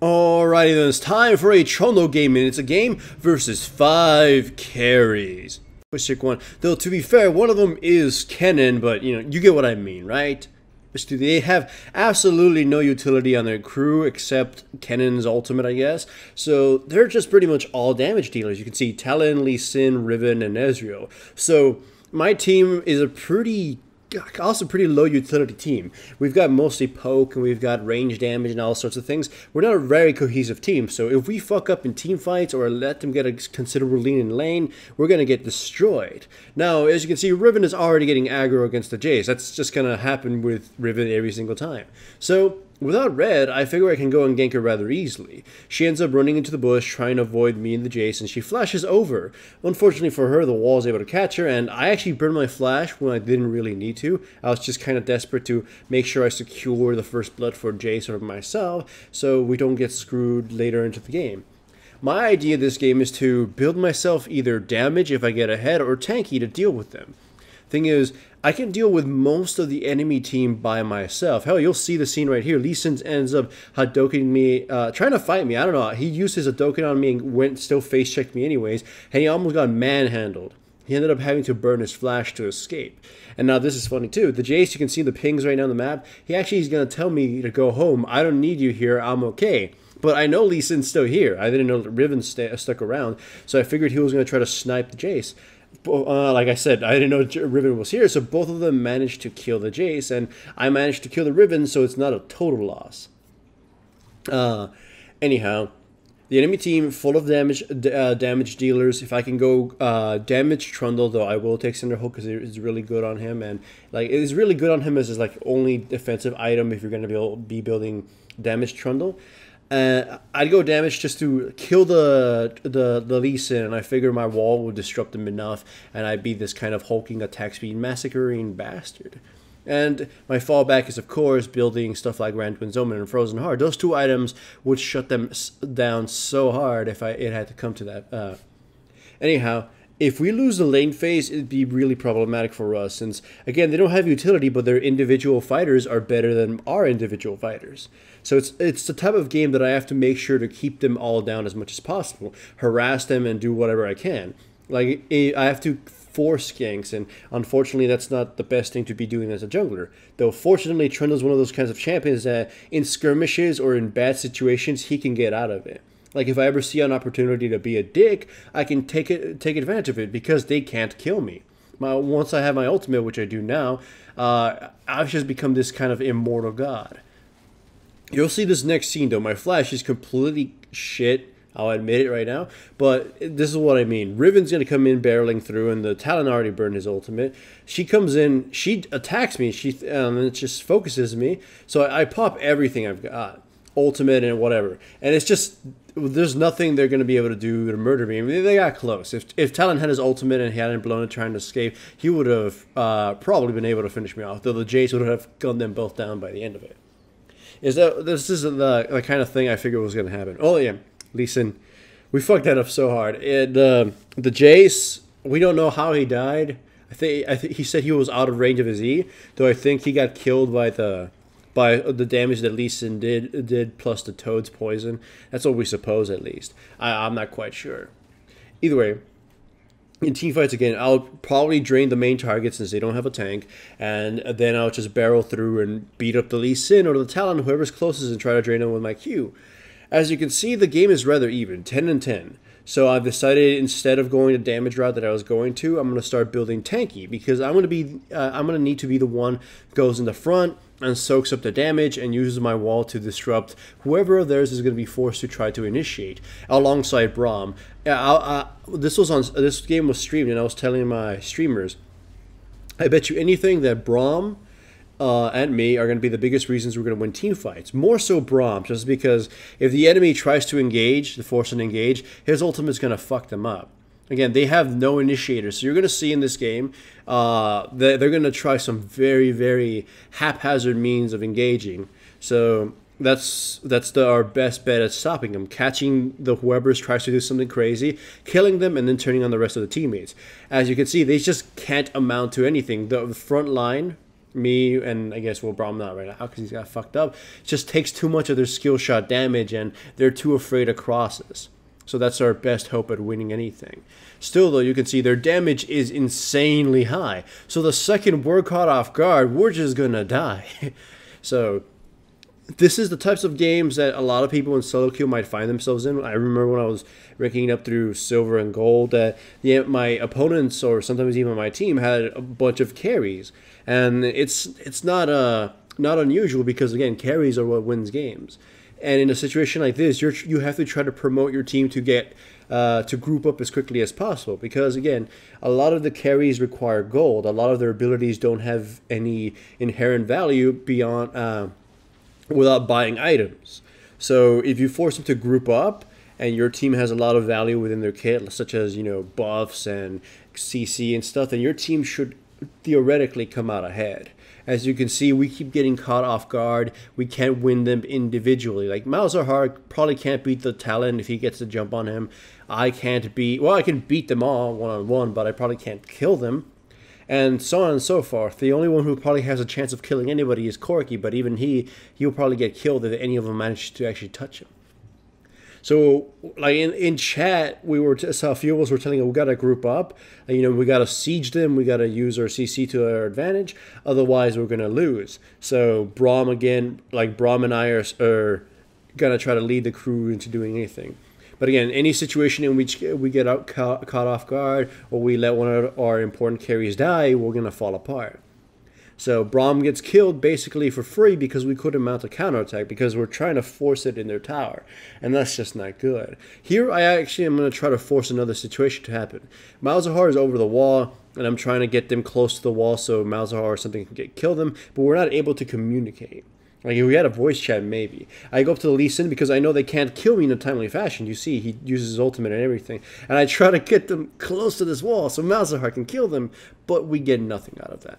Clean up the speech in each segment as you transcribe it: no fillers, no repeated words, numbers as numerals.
Alrighty then, it's time for a Trundle game, and it's a game versus 5 carries. Let's pick one. Though, to be fair, one of them is Kennen, but, you get what I mean, right? They have absolutely no utility on their crew except Kennen's ultimate, I guess. So they're just pretty much all damage dealers. You can see Talon, Lee Sin, Riven, and Ezreal. So my team is a pretty low utility team. We've got mostly poke and we've got range damage and all sorts of things. We're not a very cohesive team, so if we fuck up in team fights or let them get a considerable lead in lane, we're going to get destroyed. Now, as you can see, Riven is already getting aggro against the Jace. That's just going to happen with Riven every single time. So without red, I figure I can go and gank her rather easily. She ends up running into the bush, trying to avoid me and the Jace, and she flashes over. Unfortunately for her, the wall is able to catch her, and I actually burned my flash when I didn't really need to. I was just kind of desperate to make sure I secure the first blood for Jace or myself, so we don't get screwed later into the game. My idea of this game is to build myself either damage if I get ahead, or tanky to deal with them. Thing is, I can deal with most of the enemy team by myself. Hell, you'll see the scene right here. Lee Sin ends up Hadokening me, trying to fight me. I don't know. He used his Hadoken on me and still face-checked me anyways, and he almost got manhandled. He ended up having to burn his flash to escape. And now this is funny too. The Jace, you can see the pings right now on the map. He actually is going to tell me to go home. I don't need you here. I'm okay. But I know Lee Sin's still here. I didn't know that Riven stuck around, so I figured he was going to try to snipe the Jace. Like I said, I didn't know Riven was here, so both of them managed to kill the Jace, and I managed to kill the Riven, so it's not a total loss. Anyhow, the enemy team full of damage dealers. If I can go damage Trundle, though, I will take Cinderhook because it's really good on him, and like it's really good on him as his like only defensive item if you're going to be building damage Trundle. I'd go damage just to kill the Lee Sin, and I figure my wall would disrupt him enough, and I'd be this kind of hulking attack speed massacring bastard. And my fallback is, of course, building stuff like Randwin's Omen and Frozen Heart. Those two items would shut them down so hard if it had to come to that. Anyhow, if we lose the lane phase, it'd be really problematic for us, since, again, they don't have utility, but their individual fighters are better than our individual fighters. So it's the type of game that I have to make sure to keep them all down as much as possible, harass them, and do whatever I can. Like, I have to force ganks, and unfortunately that's not the best thing to be doing as a jungler. Though fortunately Trundle's one of those kinds of champions that in skirmishes or in bad situations he can get out of it. Like if I ever see an opportunity to be a dick, I can take advantage of it because they can't kill me. Once I have my ultimate, which I do now, I've just become this kind of immortal god. You'll see this next scene though. My flash is completely shit. I'll admit it right now, but this is what I mean. Riven's going to come in barreling through, and the Talon already burned his ultimate. She comes in, she attacks me, and it just focuses me, so I pop everything I've got. Ultimate and whatever. And it's just, there's nothing they're going to be able to do to murder me. I mean, they got close. If Talon had his ultimate and he hadn't blown it trying to escape, he would have probably been able to finish me off, though the Jace would have gunned them both down by the end of it. This is the kind of thing I figured was going to happen. Oh, yeah. Lee Sin, we fucked that up so hard. The Jace, we don't know how he died. I think he said he was out of range of his E, though I think he got killed by the damage that Lee Sin did plus the Toad's poison. That's what we suppose, at least. I'm not quite sure. Either way, in teamfights again, I'll probably drain the main target since they don't have a tank, and then I'll just barrel through and beat up the Lee Sin or the Talon, whoever's closest, and try to drain them with my Q. As you can see, the game is rather even, 10 and 10. So I've decided instead of going the damage route that I was going to, I'm going to start building tanky, because I'm going to need to be the one who goes in the front and soaks up the damage and uses my wall to disrupt whoever of theirs is going to be forced to try to initiate, alongside Braum. This game was streamed, and I was telling my streamers, I bet you anything that Braum and me are going to be the biggest reasons we're going to win team fights. More so Braum, just because if the enemy tries to engage, to force an engage, his ultimate is going to fuck them up. Again, they have no initiators, so you're going to see in this game they're going to try some very, very haphazard means of engaging. So that's our best bet at stopping them, catching the whoever tries to do something crazy, killing them, and then turning on the rest of the teammates. As you can see, they just can't amount to anything. The front line me, and I guess, well, Braum not right now because he's got fucked up, just takes too much of their skill shot damage, and they're too afraid of crosses. So that's our best hope at winning anything. Still, though, you can see their damage is insanely high. So the second we're caught off guard, we're just gonna die. So this is the types of games that a lot of people in solo queue might find themselves in. I remember when I was ranking up through silver and gold that my opponents, or sometimes even my team, had a bunch of carries. And it's not unusual because, again, carries are what wins games. And in a situation like this, you have to try to promote your team to get to group up as quickly as possible. Because, again, a lot of the carries require gold. A lot of their abilities don't have any inherent value beyond without buying items. So if you force them to group up and your team has a lot of value within their kit, such as, buffs and CC and stuff, then your team should theoretically come out ahead. As you can see, we keep getting caught off guard. We can't win them individually. Like, Malzahar probably can't beat the Talon if he gets to jump on him. I can beat them all one-on-one, but I probably can't kill them. And so on and so forth. The only one who probably has a chance of killing anybody is Corky, but even he'll probably get killed if any of them manage to actually touch him. So, like, in chat, a few of us were telling him we gotta group up. We gotta siege them. We gotta use our CC to our advantage. Otherwise, we're gonna lose. So Braum and I are gonna try to lead the crew into doing anything. But again, any situation in which we get caught off guard, or we let one of our important carries die, we're gonna fall apart. So Braum gets killed basically for free because we couldn't mount a counterattack because we're trying to force it in their tower. And that's just not good. Here I actually am going to try to force another situation to happen. Malzahar is over the wall, and I'm trying to get them close to the wall so Malzahar or something can kill them, but we're not able to communicate. Like, if we had a voice chat, maybe. I go up to the Lee Sin because I know they can't kill me in a timely fashion. You see, he uses his ultimate and everything. And I try to get them close to this wall so Malzahar can kill them, but we get nothing out of that.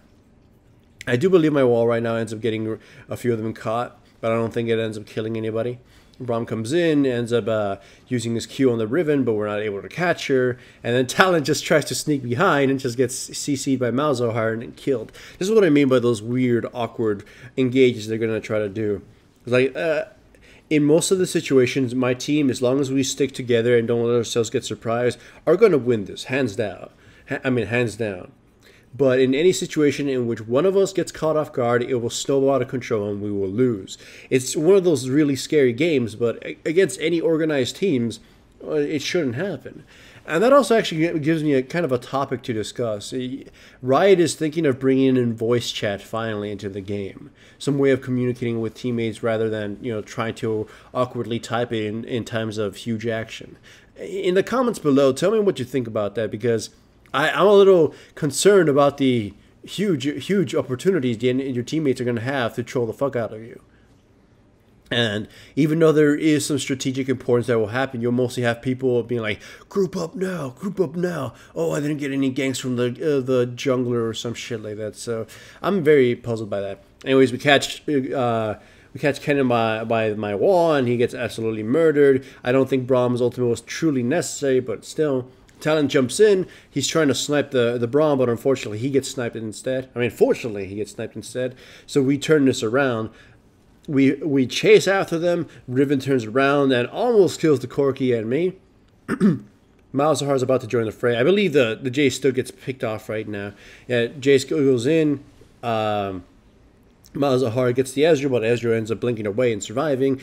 I do believe my wall right now ends up getting a few of them caught, but I don't think it ends up killing anybody. Braum comes in, ends up using his Q on the Riven, but we're not able to catch her. And then Talon just tries to sneak behind and just gets CC'd by Malzahar and killed. This is what I mean by those weird, awkward engages they're going to try to do. Like, in most of the situations, my team, as long as we stick together and don't let ourselves get surprised, are going to win this, hands down. Hands down. But in any situation in which one of us gets caught off guard, it will snowball out of control and we will lose. It's one of those really scary games, but against any organized teams, it shouldn't happen. And that also actually gives me a kind of a topic to discuss. Riot is thinking of bringing in voice chat finally into the game. Some way of communicating with teammates rather than, trying to awkwardly type it in times of huge action. In the comments below, tell me what you think about that, because I'm a little concerned about the huge opportunities your teammates are going to have to troll the fuck out of you. And even though there is some strategic importance that will happen, you'll mostly have people being like, group up now, group up now. Oh, I didn't get any ganks from the jungler or some shit like that. So I'm very puzzled by that. Anyways, we catch Kennen by my wall, and he gets absolutely murdered. I don't think Braum's ultimate was truly necessary, but still. Talon jumps in. He's trying to snipe the Braum, but unfortunately he gets sniped instead. Fortunately he gets sniped instead. So we turn this around. We chase after them. Riven turns around and almost kills the Corky and me. Malzahar's about to join the fray. I believe the Jace still gets picked off right now. Yeah, Jace goes in. Malzahar gets the Ezreal, but Ezreal ends up blinking away and surviving.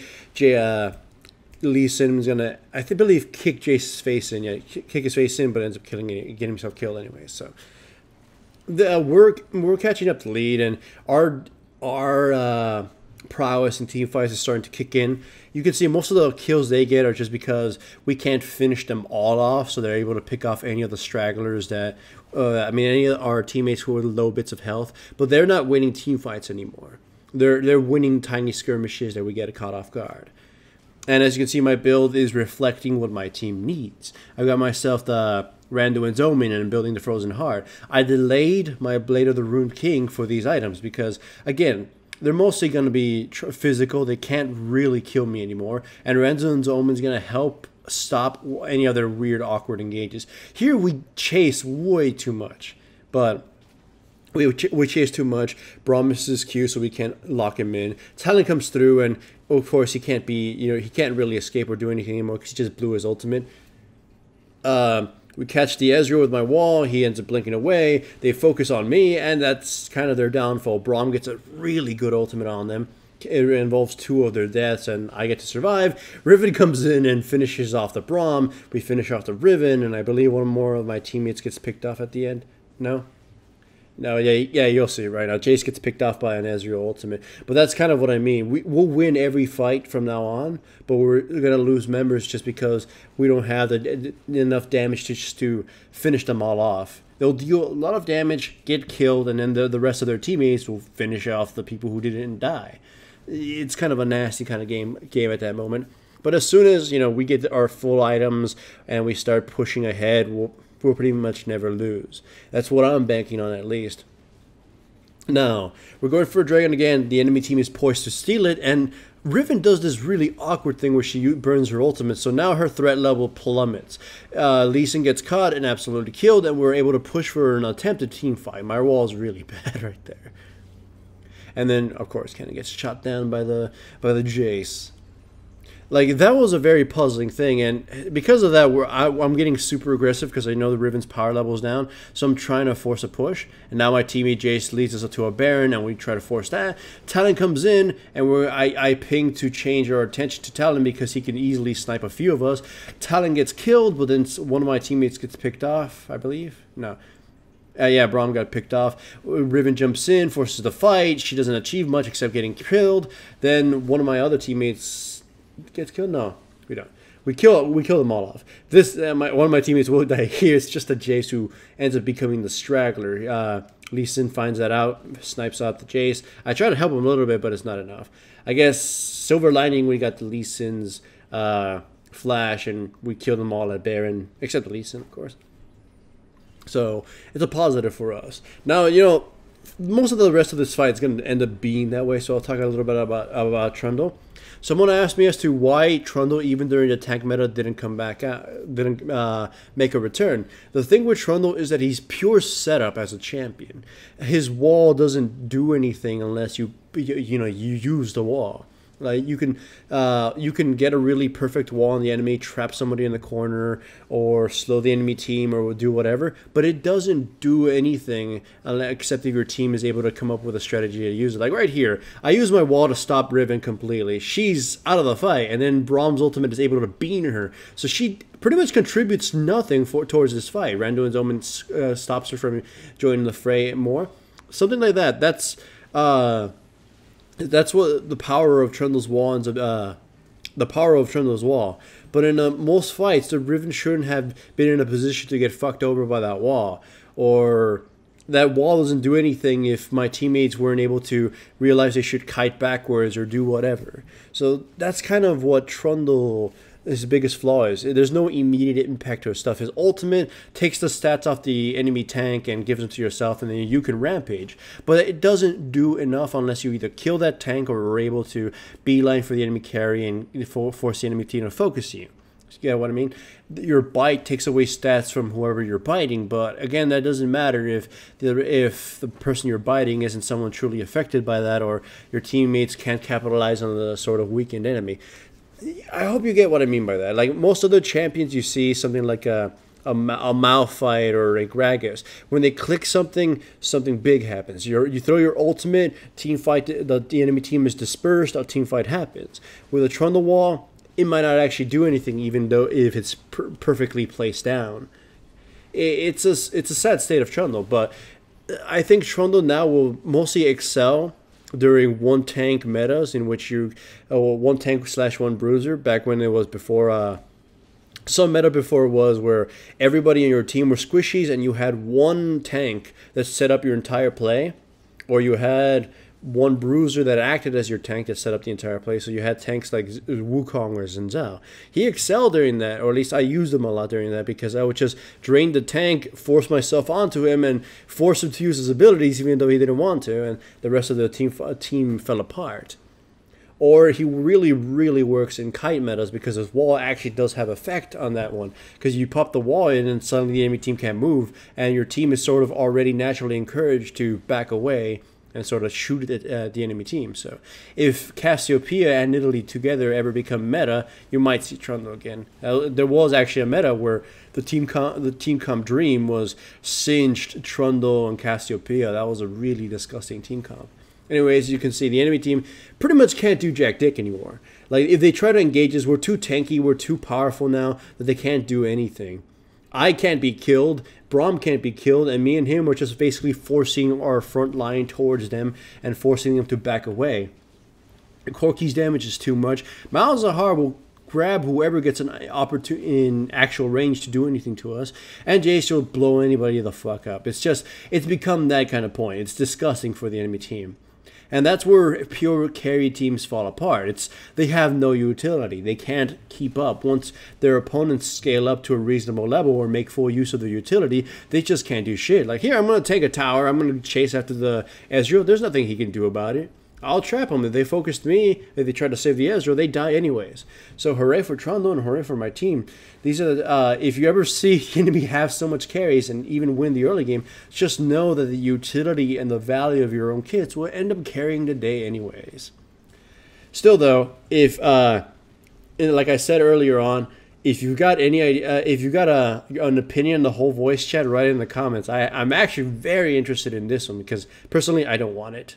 Lee Sin's gonna, I believe, kick Jace's face in. Yeah, kick his face in, but ends up getting himself killed anyway. So we're catching up to lead, and our prowess and team fights is starting to kick in. You can see most of the kills they get are just because we can't finish them all off, so they're able to pick off any of the stragglers that, any of our teammates who are low bits of health, but they're not winning team fights anymore. They're winning tiny skirmishes that we get caught off guard. And as you can see, my build is reflecting what my team needs. I've got myself the Randuin's Omen and I'm building the Frozen Heart. I delayed my Blade of the Ruined King for these items because, again, they're mostly going to be physical. They can't really kill me anymore. And Randuin's Omen is going to help stop any other weird, awkward engages. Here we chase way too much. But We chase too much. Braum misses Q, so we can't lock him in. Talon comes through, and of course he can't be, he can't really escape or do anything anymore because he just blew his ultimate. We catch the Ezreal with my wall. He ends up blinking away. They focus on me, and that's kind of their downfall. Braum gets a really good ultimate on them. It involves 2 of their deaths, and I get to survive. Riven comes in and finishes off the Braum. We finish off the Riven, and I believe one more of my teammates gets picked off at the end. No? No, yeah, you'll see right now. Jace gets picked off by an Ezreal ultimate. But that's kind of what I mean. We'll win every fight from now on, but we're going to lose members just because we don't have enough damage to finish them all off. They'll deal a lot of damage, get killed, and then the rest of their teammates will finish off the people who didn't die. It's kind of a nasty kind of game at that moment. But as soon as we get our full items and we start pushing ahead, we'll pretty much never lose. That's what I'm banking on, at least. Now, we're going for a dragon again. The enemy team is poised to steal it, and Riven does this really awkward thing where she burns her ultimate, so now her threat level plummets. Lee Sin gets caught and absolutely killed, and we're able to push for an attempted team fight. My wall is really bad right there. And then, of course, Kenny gets shot down by the Jace. Like, that was a very puzzling thing, and because of that, I'm getting super aggressive because I know the Riven's power level is down, so I'm trying to force a push, and now my teammate Jace leads us to a Baron, and we try to force that. Talon comes in, and I ping to change our attention to Talon because he can easily snipe a few of us. Talon gets killed, but then one of my teammates gets picked off, I believe. No. Yeah, Braum got picked off. Riven jumps in, forces the fight. She doesn't achieve much except getting killed. Then one of my other teammates gets killed. No, we don't. We kill them all off. This one of my teammates will die here. It's just a Jace who ends up becoming the straggler. Lee Sin finds that out, snipes out the Jace. I try to help him a little bit, but it's not enough. I guess silver lining, we got the Lee Sin's flash, and we killed them all at Baron, except the Lee Sin, of course. So it's a positive for us. Now, most of the rest of this fight is going to end up being that way, so I'll talk a little bit about Trundle. Someone asked me as to why Trundle, even during the tank meta, didn't come back out, didn't make a return. The thing with Trundle is that he's pure setup as a champion. His wall doesn't do anything unless you use the wall. Like you can get a really perfect wall on the enemy, trap somebody in the corner, or slow the enemy team, or do whatever. But it doesn't do anything except if your team is able to come up with a strategy to use it. Like right here, I use my wall to stop Riven completely. She's out of the fight, and then Braum's ultimate is able to bean her. So she pretty much contributes nothing towards this fight. Randuin's Omen stops her from joining the fray more. Something like that. That's what the power of Trundle's wall ends up, the power of Trundle's wall. But in most fights, the Riven shouldn't have been in a position to get fucked over by that wall. Or that wall doesn't do anything if my teammates weren't able to realize they should kite backwards or do whatever. So that's kind of what Trundle... his biggest flaw is there's no immediate impact to his stuff. His ultimate takes the stats off the enemy tank and gives them to yourself, and then you can rampage. But it doesn't do enough unless you either kill that tank or are able to beeline for the enemy carry and force the enemy team to focus you. You get what I mean? Your bite takes away stats from whoever you're biting, but again, that doesn't matter if the person you're biting isn't someone truly affected by that, or your teammates can't capitalize on the sort of weakened enemy. I hope you get what I mean by that. Like most other champions, you see something like a Malphite or a Gragas. When they click something big happens. You throw your ultimate, team fight. The enemy team is dispersed. A team fight happens. With a Trundle wall, it might not actually do anything, even though if it's perfectly placed down. It's a sad state of Trundle, but I think Trundle now will mostly excel during one tank metas, in which you one tank / one bruiser, back when it was before some meta before was where everybody in your team were squishies and you had one tank that set up your entire play, or you had one bruiser that acted as your tank that set up the entire play. So you had tanks like Wukong or Xin Zhao. He excelled during that, or at least I used him a lot during that, because I would just drain the tank, force myself onto him, and force him to use his abilities even though he didn't want to, and the rest of the team fell apart. or he really works in kite metas because his wall actually does have effect on that one. Because you pop the wall in and suddenly the enemy team can't move, and your team is sort of already naturally encouraged to back away and sort of shoot at the enemy team. So if Cassiopeia and Italy together ever become meta, you might see Trundle again. There was actually a meta where the team comp dream was singed Trundle and Cassiopeia. That was a really disgusting team comp. Anyways, you can see the enemy team pretty much can't do jack dick anymore. Like, if they try to engage us, we're too tanky, we're too powerful now that they can't do anything. I can't be killed, Braum can't be killed, and me and him are just basically forcing our front line towards them and forcing them to back away. Corky's damage is too much. Malzahar will grab whoever gets an opportunity in actual range to do anything to us, and Jace will blow anybody the fuck up. It's become that kind of point. It's disgusting for the enemy team. And that's where pure carry teams fall apart. They have no utility. They can't keep up. Once their opponents scale up to a reasonable level or make full use of their utility, they just can't do shit. Like, here, I'm going to take a tower. I'm going to chase after the Ezreal. There's nothing he can do about it. I'll trap them. If they focused me, if they try to save the Ezreal, they die anyways. So hooray for Trundle and hooray for my team. These are if you ever see the enemy have so much carries and even win the early game, just know that the utility and the value of your own kits will end up carrying the day anyways. Still though, if like I said earlier on, if you've got any idea, if you've got an opinion on the whole voice chat, write it in the comments. I'm actually very interested in this one because personally I don't want it.